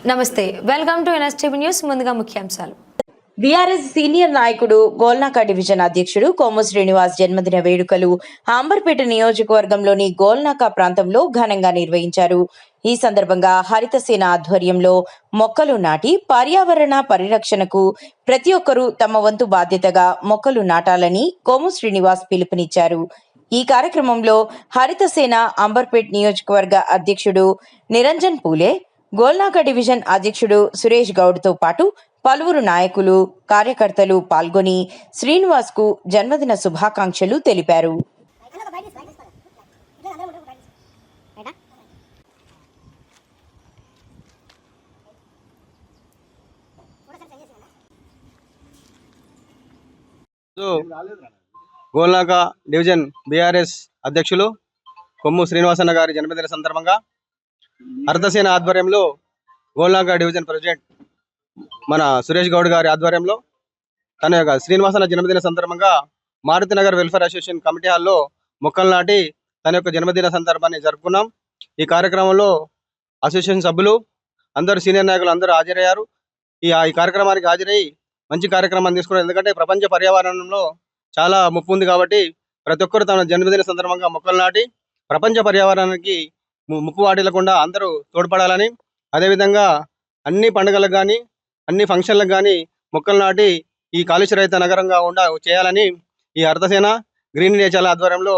నమస్తే, welcome to NSTV news. ముందుగా ముఖ్యాంశాలు. బీఆర్ఎస్ సీనియర్ నాయకుడు గోల్నాక డివిజన్ అధ్యక్షుడు కొమ్ము శ్రీనివాస్ జన్మదిన వేడుకలు అంబర్పేట నియోజకవర్గంలోని గోల్నాక ప్రాంతంలో ఘనంగా నిర్వహించారు. ఈ సందర్భంగా హరితసేన ఆధ్వర్యంలో మొక్కలు నాటి పర్యావరణ పరిరక్షణకు ప్రతి ఒక్కరూ తమ వంతు బాధ్యతగా మొక్కలు నాటాలని కొమ్ము శ్రీనివాస్ పిలుపునిచ్చారు. ఈ కార్యక్రమంలో హరితసేన అంబర్పేట్ నియోజకవర్గ అధ్యక్షుడు నిరంజన్ పూలే, గోల్నాక డివిజన్ అధ్యక్షుడు సురేష్ గౌడ్తో పాటు పలువురు నాయకులు, కార్యకర్తలు పాల్గొని శ్రీనివాస్ కు జన్మదిన శుభాకాంక్షలు తెలిపారు. గోల్నాక డివిజన్ బీఆర్ఎస్ అధ్యక్షులు కొమ్ము శ్రీనివాసన్న గారి జన్మదిన సందర్భంగా హరితసేన ఆధ్వర్యంలో గోల్నాక డివిజన్ ప్రెసిడెంట్ మన సురేష్ గౌడ్ గారి ఆధ్వర్యంలో తన యొక్క శ్రీనివాసన్న జన్మదిన సందర్భంగా మారుతినగర్ వెల్ఫేర్ అసోసియేషన్ కమిటీ హాల్లో మొక్కలు నాటి తన యొక్క జన్మదిన సందర్భాన్ని జరుపుకున్నాం. ఈ కార్యక్రమంలో అసోసియేషన్ సభ్యులు అందరూ, సీనియర్ నాయకులు అందరూ హాజరయ్యారు. ఈ కార్యక్రమానికి హాజరై మంచి కార్యక్రమాన్ని తీసుకున్నారు. ఎందుకంటే ప్రపంచ పర్యావరణంలో చాలా ముప్పు ఉంది కాబట్టి ప్రతి ఒక్కరు తన జన్మదిన సందర్భంగా మొక్కలు నాటి ప్రపంచ పర్యావరణానికి ముప్పు వాటిల్లకుండా అందరూ తోడ్పడాలని, అదేవిధంగా అన్ని పండుగలకు కానీ అన్ని ఫంక్షన్లకు కానీ మొక్కలు నాటి ఈ కాలుష్య రహిత నగరంగా చేయాలని ఈ హరితసేన గ్రీన్ నేచర్ ఆధ్వర్యంలో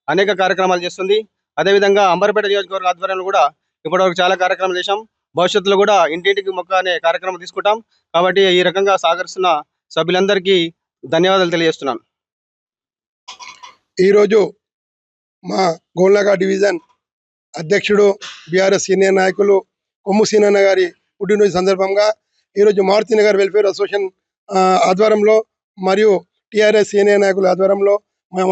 అనేక కార్యక్రమాలు చేస్తుంది. అదేవిధంగా అంబర్పేట నియోజకవర్గ ఆధ్వర్యంలో కూడా ఇప్పటివరకు చాలా కార్యక్రమాలు చేశాం. భవిష్యత్తులో కూడా ఇంటింటికి మొక్క అనే కార్యక్రమం తీసుకుంటాం. కాబట్టి ఈ రకంగా సహకరిస్తున్న సభ్యులందరికీ ధన్యవాదాలు తెలియజేస్తున్నాను. ఈరోజు మా గోల్నాక డివిజన్ అధ్యక్షుడు బీఆర్ఎస్ సీనియర్ నాయకులు కొమ్ము సీనన్న గారి పుట్టినరోజు సందర్భంగా ఈరోజు మారుతినగర్ వెల్ఫేర్ అసోసియేషన్ ఆధ్వర్యంలో మరియు టీఆర్ఎస్ సీనియర్ నాయకుల ఆధ్వర్యంలో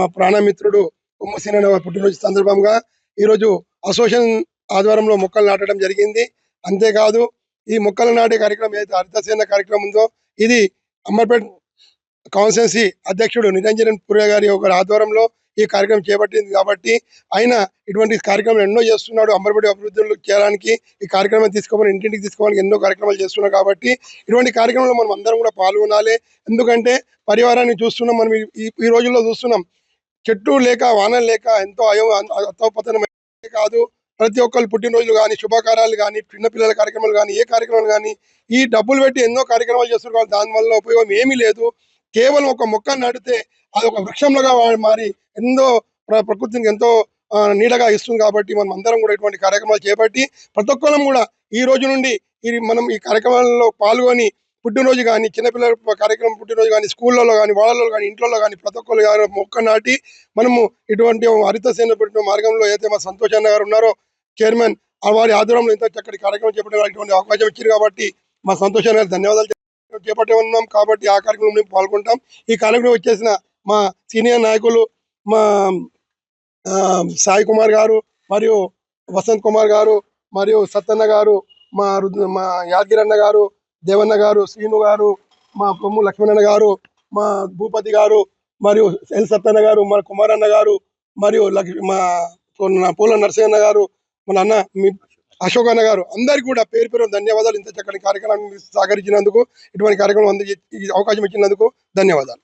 మా ప్రాణమిత్రుడు కొమ్ము సీనన్న పుట్టినరోజు సందర్భంగా ఈరోజు అసోసియేషన్ ఆధ్వర్యంలో మొక్కలు నాటడం జరిగింది. అంతేకాదు, ఈ మొక్కలు నాటే కార్యక్రమం ఏదైతే హరితసేన కార్యక్రమం ఉందో ఇది అంబర్పేట్ కాన్స్టిట్యున్సీ అధ్యక్షుడు నిరంజన్ పూలే గారి ఒక ఆధ్వర్యంలో ఈ కార్యక్రమం చేపట్టింది. కాబట్టి ఆయన ఇటువంటి కార్యక్రమాలు ఎన్నో చేస్తున్నాడు. అంబర్పేట అభివృద్ధులు చేయడానికి ఈ కార్యక్రమం తీసుకోమని ఇంటింటికి తీసుకోవడానికి ఎన్నో కార్యక్రమాలు చేస్తున్నాడు. కాబట్టి ఇటువంటి కార్యక్రమంలో మనం అందరం కూడా పాల్గొనాలి. ఎందుకంటే పర్యావరణాన్ని చూస్తున్నాం, మనం ఈ రోజుల్లో చూస్తున్నాం. చెట్టు లేక వానలు లేక ఎంతో అతోపతనం కాదు. ప్రతి ఒక్కరు పుట్టినరోజులు కానీ, శుభకార్యాలు కానీ, చిన్నపిల్లల కార్యక్రమాలు కానీ, ఏ కార్యక్రమాలు కానీ ఈ డబ్బులు పెట్టి ఎన్నో కార్యక్రమాలు చేస్తున్నారు. దానివల్ల ఉపయోగం ఏమీ లేదు. కేవలం ఒక మొక్క నాటితే అది ఒక వృక్షంలోగా మారి ఎంతో ప్రకృతికి ఎంతో నీడగా ఇస్తుంది. కాబట్టి మనం అందరం కూడా ఇటువంటి కార్యక్రమాలు చేపట్టి ప్రతి ఒక్కరం కూడా ఈ రోజు నుండి మనం ఈ కార్యక్రమాల్లో పాల్గొని పుట్టినరోజు కానీ, చిన్నపిల్లల కార్యక్రమం పుట్టినరోజు కానీ, స్కూళ్ళలో కానీ, వాళ్ళలో కానీ, ఇంట్లో కానీ ప్రతి ఒక్కరు మొక్క నాటి మనము ఇటువంటి హరితసేన పెట్టిన మార్గంలో అయితే మా సంతోష్ అన్న గారు ఉన్నారో చైర్మన్, వారి ఆధ్వర్యంలో ఇంత చక్కటి కార్యక్రమం చేపట్టే ఇటువంటి అవకాశం ఇచ్చారు. కాబట్టి మా సంతోష్ అన్న గారు ధన్యవాదాలు చేపట్టే ఉన్నాం. కాబట్టి ఆ కార్యక్రమం మేము పాల్గొంటాం. ఈ కార్యక్రమం వచ్చేసిన మా సీనియర్ నాయకులు మా సాయి కుమార్ గారు మరియు వసంత్ కుమార్ గారు మరియు సత్తన్న గారు, మా యాదగిరన్న గారు, దేవన్న గారు, శ్రీను గారు, మా కొమ్ము లక్ష్మణన్న గారు, మా భూపతి గారు మరియు ఎల్ సత్తన్న గారు, మా కుమారన్న గారు మరియు మా పూల నరసింహన్న గారు, మన అన్న మీ అశోక్ అన్న గారు, అందరికీ కూడా పేరు పేరు ధన్యవాదాలు. ఇంత చక్కటి కార్యక్రమాన్ని సహకరించినందుకు, ఇటువంటి కార్యక్రమం అవకాశం ఇచ్చినందుకు ధన్యవాదాలు.